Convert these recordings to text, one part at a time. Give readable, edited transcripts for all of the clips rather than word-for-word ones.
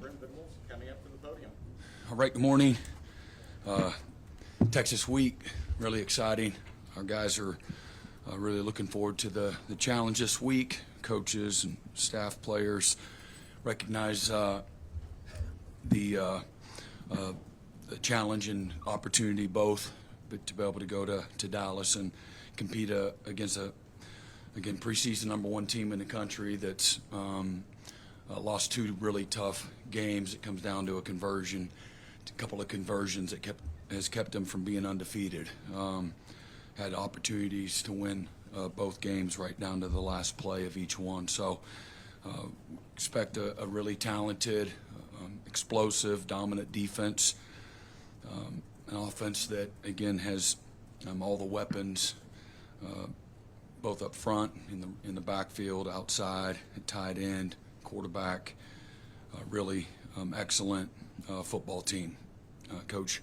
Brent Venables coming up to the podium. All right, good morning. Texas week, really exciting. Our guys are really looking forward to the challenge this week. Coaches and staff players recognize the challenge and opportunity both to be able to go to Dallas and compete against again, preseason #1 team in the country that's lost 2 really tough games. It comes down to a couple of conversions that has kept them from being undefeated. Had opportunities to win both games right down to the last play of each one. So expect a really talented, explosive, dominant defense. An offense that, again, has all the weapons, both up front, in the backfield, outside, at tight end, quarterback. Really excellent football team. Coach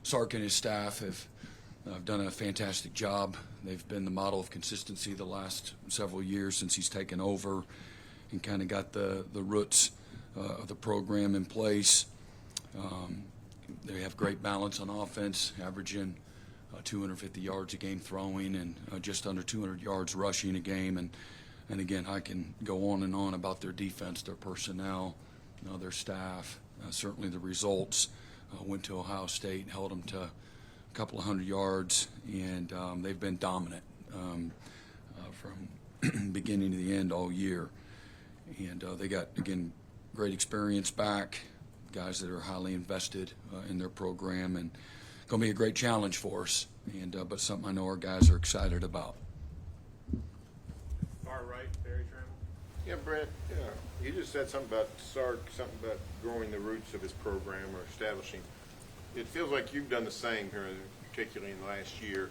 Sark and his staff have done a fantastic job. They've been the model of consistency the last several years since he's taken over and kind of got the roots of the program in place. They have great balance on offense, averaging 250 yards a game throwing and just under 200 yards rushing a game. And again, I can go on and on about their defense, their personnel, their staff, certainly the results. Went to Ohio State, held them to a couple of hundred yards, and they've been dominant from beginning to the end all year. And they got, again, great experience back, guys that are highly invested in their program, and going to be a great challenge for us, and but something I know our guys are excited about. Far right, Barry Trammell. Yeah, Brent, you just said something about Sark, something about growing the roots of his program or establishing. It feels like you've done the same here, particularly in the last year,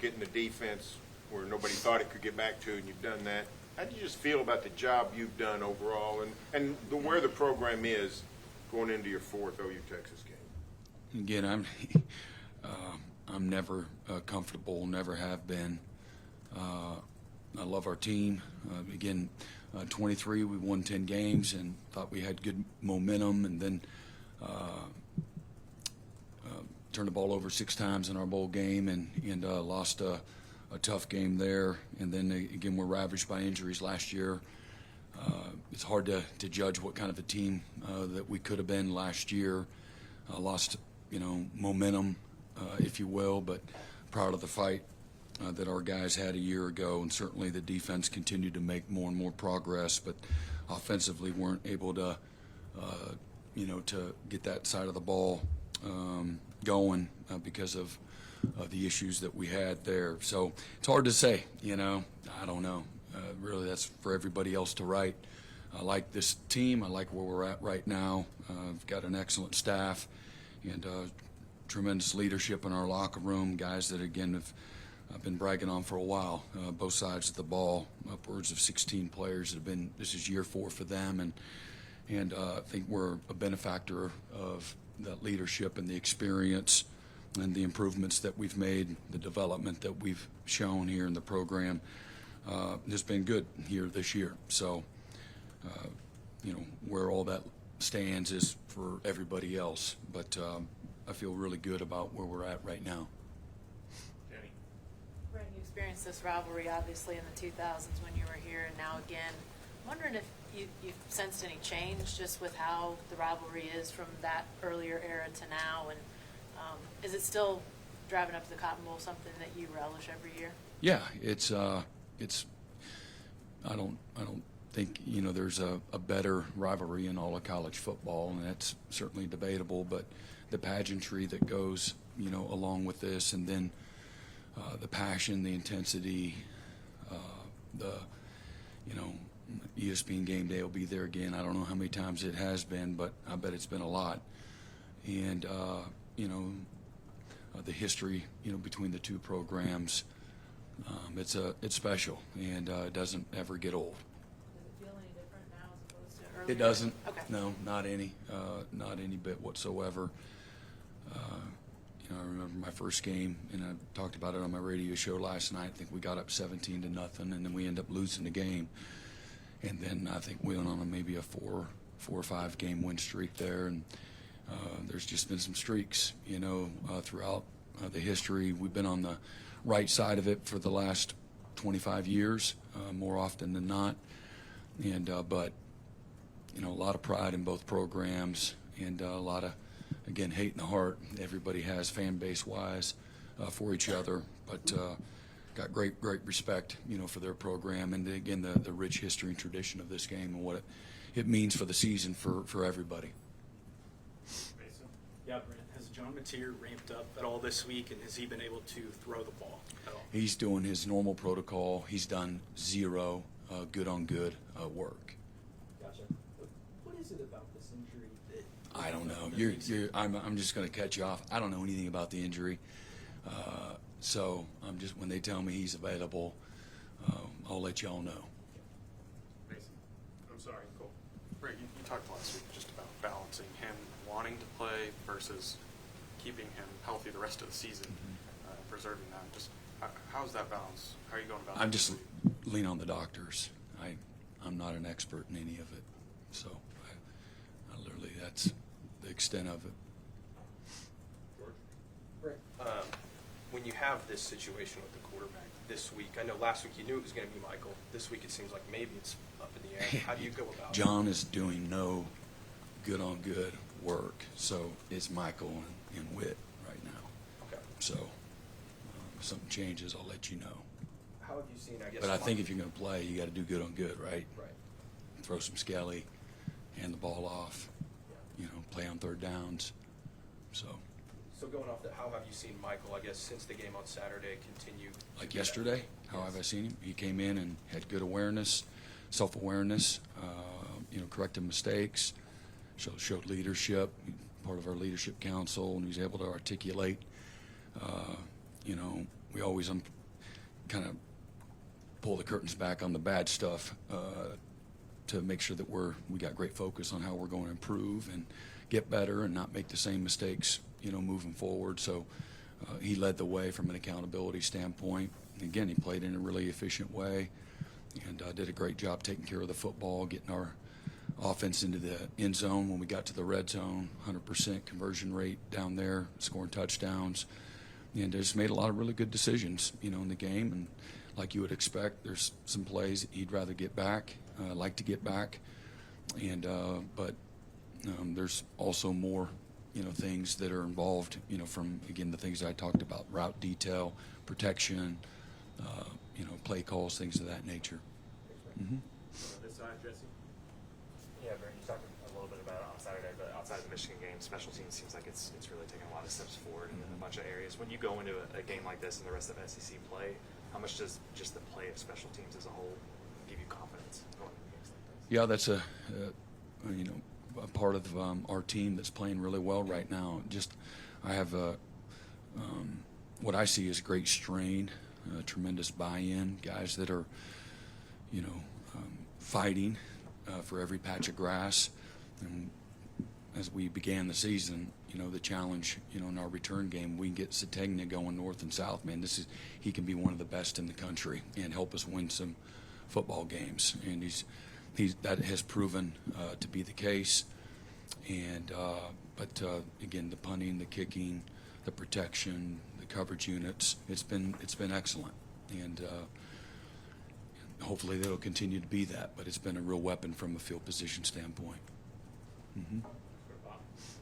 getting the defense where nobody thought it could get back to, and you've done that. How do you just feel about the job you've done overall and where the program is going into your 4th OU Texas game? Again, I'm never comfortable, never have been. I love our team. Again, 23, we won 10 games and thought we had good momentum, and then turned the ball over 6 times in our bowl game and lost a tough game there. And then, again, we're ravaged by injuries last year. It's hard to judge what kind of a team that we could have been last year. Lost, momentum, if you will, but proud of the fight that our guys had a year ago, and certainly the defense continued to make more and more progress, but offensively weren't able to, to get that side of the ball going because of the issues that we had there. So it's hard to say, I don't know. Really, that's for everybody else to write. I like this team. I like where we're at right now. I've got an excellent staff and tremendous leadership in our locker room, guys that, again, I've been bragging on for a while, both sides of the ball, upwards of 16 players that have been, this is year 4 for them, and I think we're a benefactor of that leadership and the experience and the improvements that we've made, the development that we've shown here in the program has been good here this year. So, where all that stands is for everybody else, but I feel really good about where we're at right now. Brent, you experienced this rivalry obviously in the 2000s when you were here, and now again. I'm wondering if you've sensed any change just with how the rivalry is from that earlier era to now, and is it still driving up to the Cotton Bowl something that you relish every year? Yeah, it's I don't think there's a better rivalry in all of college football, and that's certainly debatable, but the pageantry that goes along with this, and then the passion, the intensity, the ESPN game day will be there again. I don't know how many times it has been, but I bet it's been a lot. And the history between the two programs, it's special, and it doesn't ever get old. Does it feel any different now as opposed to earlier? It doesn't. Okay. No, not any bit whatsoever. I remember my first game, and I talked about it on my radio show last night. I think we got up 17-0, and then we ended up losing the game. And then I think we went on maybe a 4 or 5 game win streak there, and there's just been some streaks, throughout the history. We've been on the right side of it for the last 25 years, more often than not, and but a lot of pride in both programs, and a lot of, again, hate in the heart everybody has fan base wise for each other, but got great respect for their program, and again the rich history and tradition of this game and what it means for the season for everybody. Mason? Yeah, Brent, has John Mateer ramped up at all this week, and has he been able to throw the ball at all? He's doing his normal protocol. He's done 0 good on good work. Gotcha. What is it about this injury that I don't know. that makes it- I'm just going to cut you off. I don't know anything about the injury, so I'm just, when they tell me he's available, I'll let y'all know. Mason? I'm sorry, Cole. Right, you talked last week just about balancing him wanting to play versus keeping him healthy the rest of the season, preserving that. Just how's that balance? How are you going about I'm that? just lean on the doctors. I'm not an expert in any of it, so I literally, that's the extent of it. George? Brent, when you have this situation with the quarterback this week, I know last week you knew it was going to be Michael. This week it seems like maybe it's up in the air. How do you go about it? John is doing no good on good work, so it's Michael and Witt right now. Okay. So if something changes, I'll let you know. How have you seen, I guess? But I think if you're going to play, you got to do good on good, right? Right. Throw some skelly, hand the ball off, play on third downs. So, So going off that, how have you seen Michael, I guess, since the game on Saturday continue? to like do that? yesterday, how have I seen him? He came in and had good awareness, self-awareness, corrected mistakes, showed leadership, part of our leadership council, and he was able to articulate. We always kind of pull the curtains back on the bad stuff to make sure that we got great focus on how we're going to improve and get better and not make the same mistakes, moving forward. So he led the way from an accountability standpoint. Again, he played in a really efficient way and did a great job taking care of the football, getting our offense into the end zone when we got to the red zone, 100% conversion rate down there, scoring touchdowns, and just made a lot of really good decisions, in the game. And like you would expect, there's some plays that he'd rather get back, like to get back, and but there's also more, things that are involved, from, again, the things I talked about: route detail, protection, play calls, things of that nature. Mm-hmm. On this side, Jesse? Yeah, Brent, you talked a little bit about it on Saturday, but outside of the Michigan game, special teams seems like it's really taken a lot of steps forward in a bunch of areas. When you go into a game like this and the rest of SEC play, how much does just the play of special teams as a whole give you confidence going into games like this? Yeah, that's a part of our team that's playing really well right now. I have what I see is great strain, tremendous buy-in, guys that are, fighting for every patch of grass. And as we began the season, the challenge, in our return game, we can get Sategna going north and south. Man, he can be one of the best in the country and help us win some football games. And that has proven to be the case. And but again, the punting, the kicking, the protection, the coverage units, it's been excellent. And hopefully they'll continue to be that. But it's been a real weapon from a field position standpoint. Mm-hmm.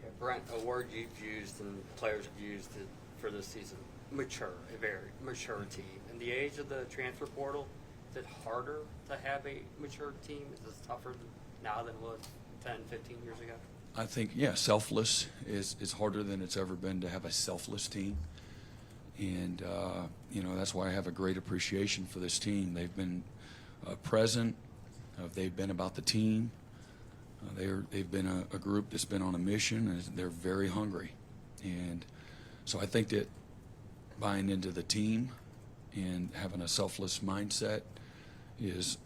Yeah, Brent, a word you've used and players have used for this season: mature, a very mature team. In the age of the transfer portal, is it harder to have a mature team? Is it tougher now than it was 10, 15 years ago? I think, selfless is harder than it's ever been to have a selfless team. And, that's why I have a great appreciation for this team. They've been present. They've been about the team. They've been a group that's been on a mission, and they're very hungry. And so I think that buying into the team and having a selfless mindset is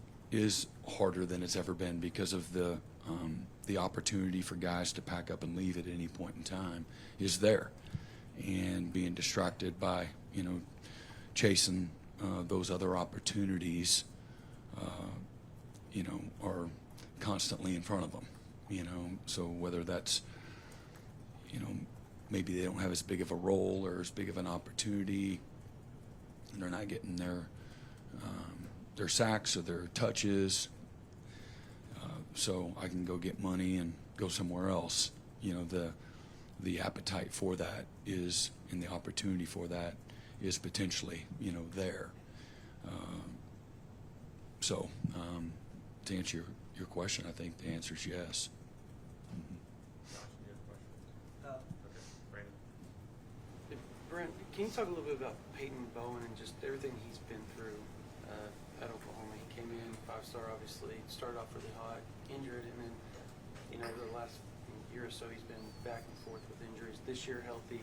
harder than it's ever been because of the opportunity for guys to pack up and leave at any point in time is there, and being distracted by chasing those other opportunities are constantly in front of them. So whether that's, maybe they don't have as big of a role or as big of an opportunity, and they're not getting their sacks or their touches, so I can go get money and go somewhere else. The appetite for that is, and the opportunity for that is potentially, there. So to answer your question, I think the answer is yes. Josh, you have a question? Okay, Brandon. Brent, can you talk a little bit about Peyton Bowen and just everything he's been through at Oklahoma? He came in 5-star, obviously, started off really hot, injured, and then, the last year or so he's been back and forth with injuries. This year, healthy,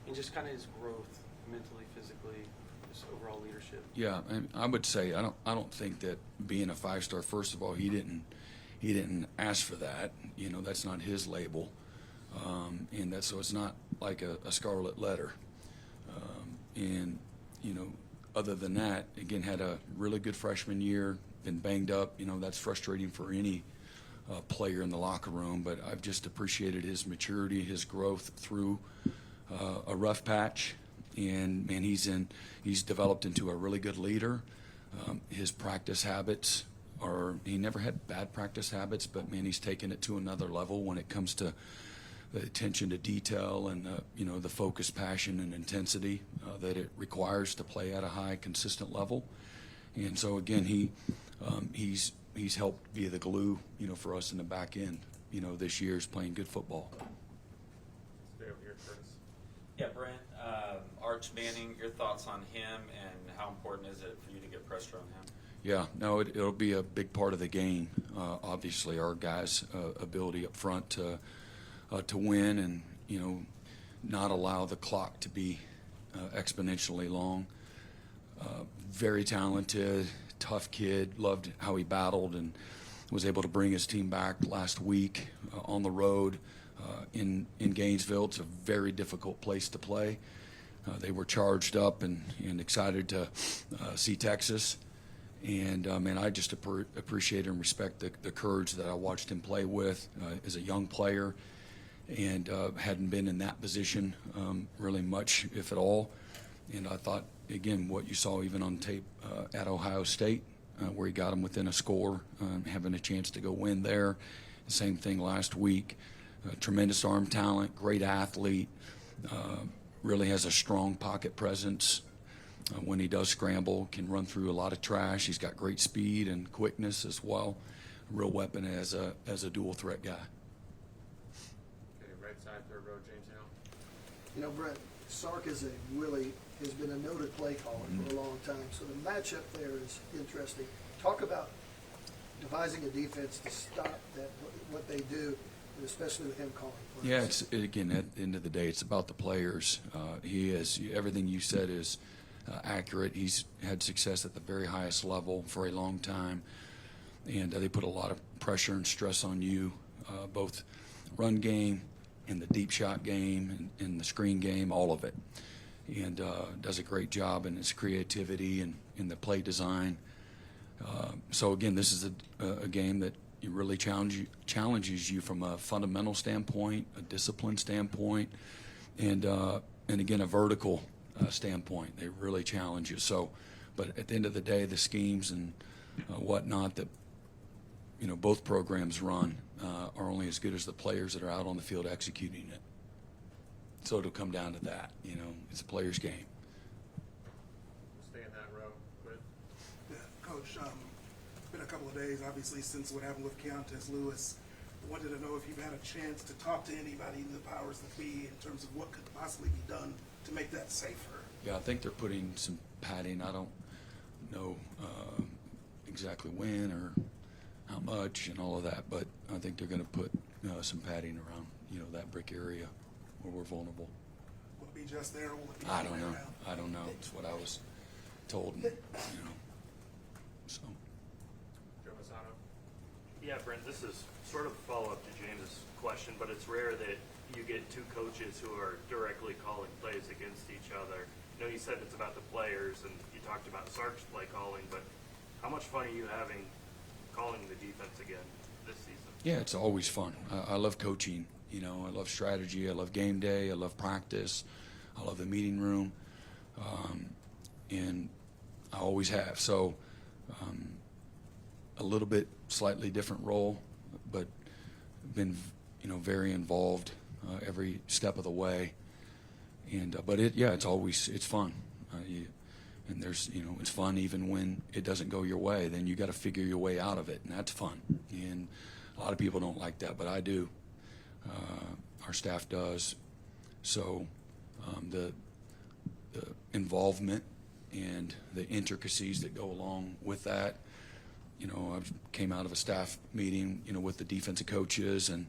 and just kind of his growth mentally, physically, just overall leadership. Yeah, and I would say I don't think that being a 5-star. First of all, he didn't ask for that. That's not his label, and so it's not like a scarlet letter. And other than that, again, had a really good freshman year. Been banged up. That's frustrating for any player in the locker room. But I've just appreciated his maturity, his growth through a rough patch. And man, he's developed into a really good leader. His practice habits he never had bad practice habits, but man, he's taken it to another level when it comes to the attention to detail and the focus, passion, and intensity that it requires to play at a high, consistent level. And so again, he's helped be the glue, for us in the back end. This year's playing good football. Stay over here, Curtis. Yeah, Brent, Arch Manning, your thoughts on him and how important is it for you to get pressure on him? Yeah, no, it'll be a big part of the game. Obviously, our guys' ability up front to win and not allow the clock to be exponentially long. Very talented, tough kid. Loved how he battled and was able to bring his team back last week on the road in Gainesville. It's a very difficult place to play. They were charged up and excited to see Texas. And, man, I just appreciate and respect the courage that I watched him play with as a young player, and hadn't been in that position really much, if at all. And I thought, again, what you saw even on tape at Ohio State, where he got him within a score, having a chance to go win there. Same thing last week. Tremendous arm talent, great athlete, really has a strong pocket presence. When he does scramble, can run through a lot of trash. He's got great speed and quickness as well. A real weapon as a dual threat guy. Okay, right side, third row, James Hill. Brent, Sark has been a noted play caller for a long time, so the matchup there is interesting. Talk about devising a defense to stop what they do, and especially with him calling plays. Yeah, it's again, at the end of the day, it's about the players. Everything you said is accurate. He's had success at the very highest level for a long time, and they put a lot of pressure and stress on you, both run game and the deep shot game and the screen game, all of it. And does a great job in his creativity and in the play design. So again, this is a game that really challenges you from a fundamental standpoint, a discipline standpoint, and again, a vertical standpoint. They really challenge you. So, but at the end of the day, the schemes and whatnot that both programs run are only as good as the players that are out on the field executing it. So it'll come down to that. It's a player's game. Stay in that row. Quinn. Yeah, Coach, it's been a couple of days, obviously, since what happened with Keontae Lewis. I wanted to know if you've had a chance to talk to anybody in the powers that be in terms of what could possibly be done to make that safer. Yeah, I think they're putting some padding. I don't know exactly when or how much and all of that, but I think they're going to put some padding around, that brick area where we're vulnerable. Will it be just there, or will it be I don't everywhere know. around? I don't know. It's what I was told. So. Joe Masato. Yeah, Brent, this is sort of a follow-up to James's question, but it's rare that you get two coaches who are directly calling plays against each other. You said it's about the players, and you talked about Sark's play calling, but how much fun are you having calling the defense again this season? Yeah, it's always fun. I love coaching. You know, I love strategy. I love game day. I love practice. I love the meeting room, and I always have. So, a little bit slightly different role, but been, you know, very involved every step of the way. And but it's fun. And there's, you know, it's fun even when it doesn't go your way. Then you got to figure your way out of it, and that's fun. And a lot of people don't like that, but I do. Our staff does. So the involvement and the intricacies that go along with that. You know, I came out of a staff meeting, you know, with the defensive coaches, and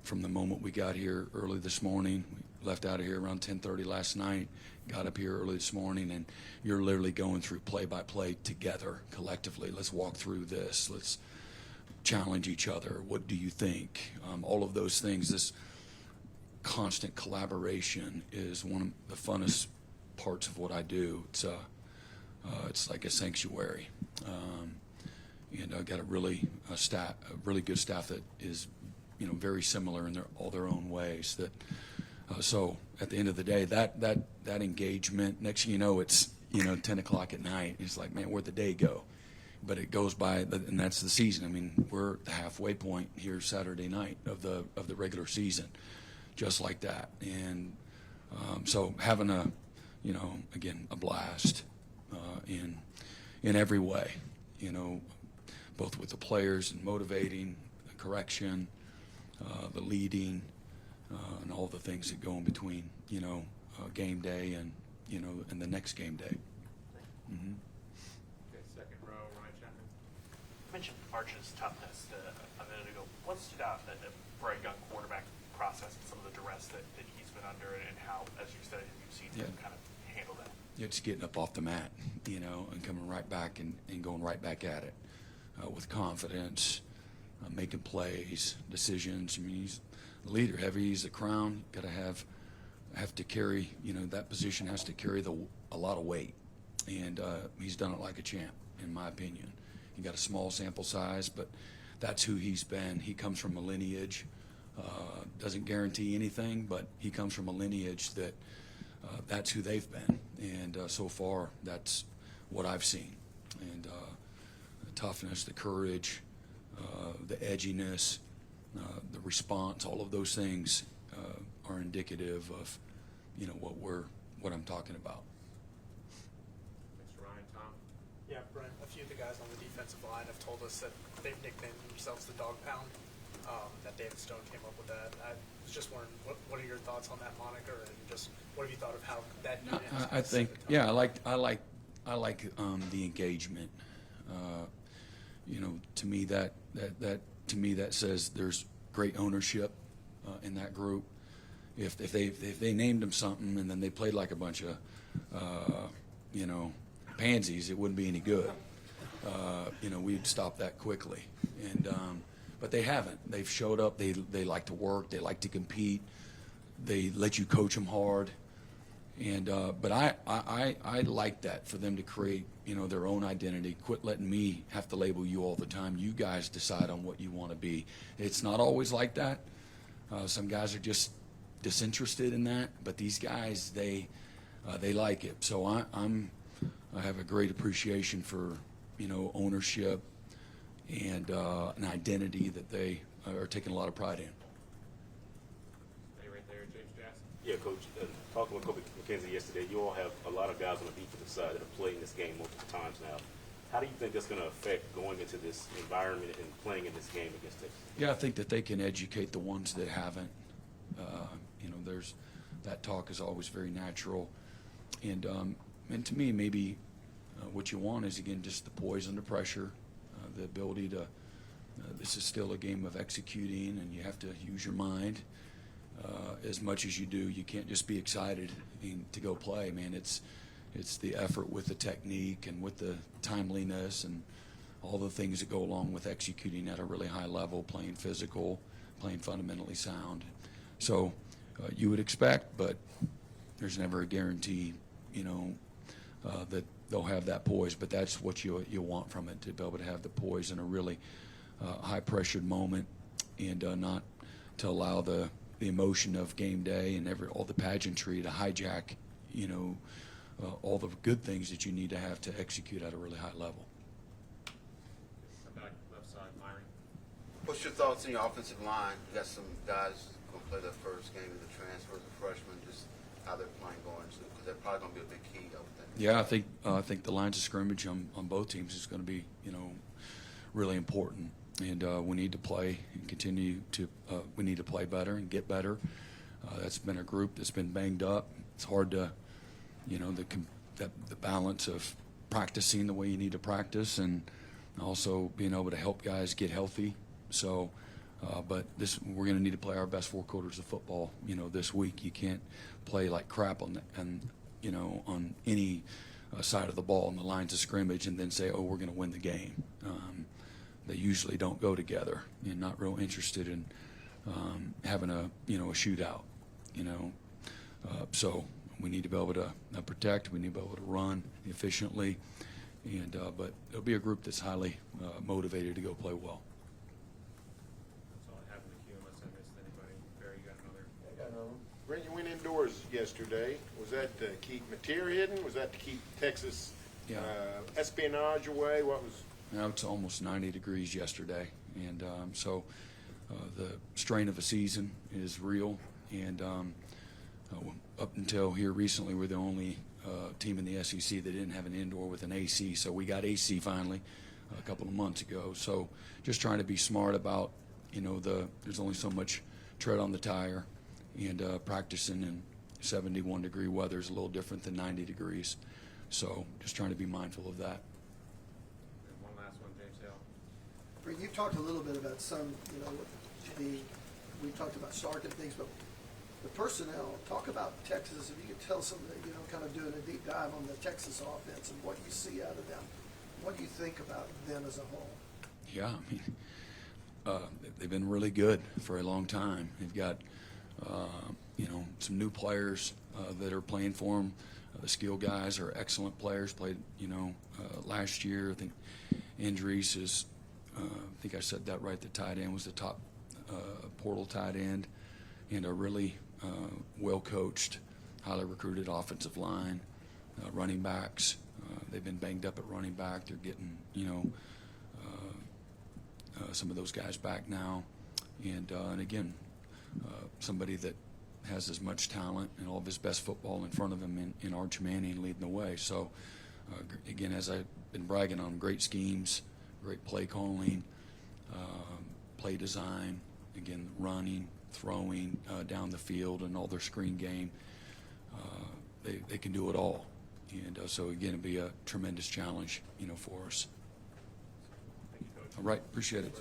from the moment we got here early this morning, we left out of here around 10:30 last night, got up here early this morning, and you're literally going through play-by-play together collectively. Let's walk through this. Let's challenge each other. What do you think? All of those things, this constant collaboration is one of the funnest parts of what I do. It's like a sanctuary. And I've got a really good staff that is, you know, very similar in all their own ways. So at the end of the day, that engagement. Next thing you know, it's, you know, 10 o'clock at night. It's like, man, where'd the day go? But it goes by, and that's the season. I mean, we're at the halfway point here Saturday night of the regular season, just like that. And so having you know, again, a blast in every way, you know. Both with the players and motivating, the correction, the leading, and all the things that go in between, you know, game day and, you know, and the next game day. Mm-hmm. Okay, second row, Ryan Chapman. You mentioned Arch's toughness a minute ago. What stood out for a young quarterback process and some of the duress that he's been under, and how, as you said, you've seen him kind of handle that? It's getting up off the mat, you know, and coming right back and going right back at it. With confidence, making plays, decisions. I mean, he's the leader. He's the crown. Got to have to carry. You know, that position has to carry a lot of weight, and he's done it like a champ, in my opinion. He got a small sample size, but that's who he's been. He comes from a lineage. Doesn't guarantee anything, but he comes from a lineage that's who they've been, and so far that's what I've seen. And toughness, the courage, the edginess, the response, all of those things are indicative of, you know, what I'm talking about. Thanks, Ryan. Tom. Yeah, Brent, a few of the guys on the defensive line have told us that they've nicknamed themselves the Dog Pound, that David Stone came up with that. I was just wondering, what are your thoughts on that moniker, and just what have you thought of how that unit has I think, yeah, I like the engagement. You know, to me that says there's great ownership in that group. If they named them something and then they played like a bunch of you know, pansies, it wouldn't be any good. You know, we'd stop that quickly. And but they haven't. They've showed up. They like to work. They like to compete. They let you coach them hard. And but I like that, for them to create, you know, their own identity. Quit letting me have to label you all the time. You guys decide on what you want to be. It's not always like that. Some guys are just disinterested in that, but these guys, they like it. So I have a great appreciation for, you know, ownership and an identity that they are taking a lot of pride in. Stay right there, James Jackson. Yeah, Coach. Talking with Coach McKenzie yesterday, you all have a lot of guys on the defensive side that have played in this game multiple times now. How do you think that's going to affect going into this environment and playing in this game against Texas? Yeah, I think that they can educate the ones that haven't. You know, there's that talk is always very natural, and to me, maybe what you want is, again, just the poise under pressure, the ability to. This is still a game of executing, and you have to use your mind as much as you do. You can't just be excited to go play, man. It's the effort with the technique and with the timeliness and all the things that go along with executing at a really high level, playing physical, playing fundamentally sound. So you would expect, but there's never a guarantee, you know, that they'll have that poise. But that's what you want from it, to be able to have the poise in a really high-pressured moment and not to allow the emotion of game day and all the pageantry to hijack, all the good things that you need to have to execute at a really high level. Back left side, Myron. What's your thoughts on your offensive line? You got some guys going to play their first game of the transfers, the freshmen, just how they're playing going, because they're probably going to be a big key, I would think. Yeah, I think the lines of scrimmage on both teams is going to be, really important. And we need to play and continue to we need to play better and get better. That's been a group that's been banged up. It's hard to, the balance of practicing the way you need to practice and also being able to help guys get healthy. So, but we're going to need to play our best 4 quarters of football, this week. You can't play like crap on any side of the ball in the lines of scrimmage and then say, oh, we're going to win the game. They usually don't go together, and not real interested in having a shootout. So we need to be able to protect. We need to be able to run efficiently, and but it'll be a group that's highly motivated to go play well. That's all I have in the queue unless I missed anybody. Barry, you got another? I got another one. Brent, you went indoors yesterday. Was that to keep material hidden? Was that to keep Texas espionage away? What was? Now it's almost 90 degrees yesterday, and so the strain of a season is real. And up until here recently, we're the only team in the SEC that didn't have an indoor with an AC. So we got AC finally a couple of months ago. So just trying to be smart about, there's only so much tread on the tire, and practicing in 71-degree weather is a little different than 90 degrees. So just trying to be mindful of that. Brent, you talked a little bit about some, we talked about Sark and things, but the personnel, talk about Texas. If you could tell some, kind of doing a deep dive on the Texas offense and what you see out of them. What do you think about them as a whole? Yeah, they've been really good for a long time. They've got, some new players that are playing for them. The skill guys are excellent players. Played, last year. I think Andrees is. I think I said that right. The tight end was the top portal tight end, and a really well-coached, highly recruited offensive line, running backs. They've been banged up at running back. They're getting, some of those guys back now, and again, somebody that has as much talent and all of his best football in front of him in Arch Manning leading the way. So, again, as I've been bragging on, great schemes. Great play calling, play design, again, running, throwing down the field, and all their screen game. They can do it all. And so, again, it'll be a tremendous challenge, for us. Thank you, Coach. All right, appreciate it.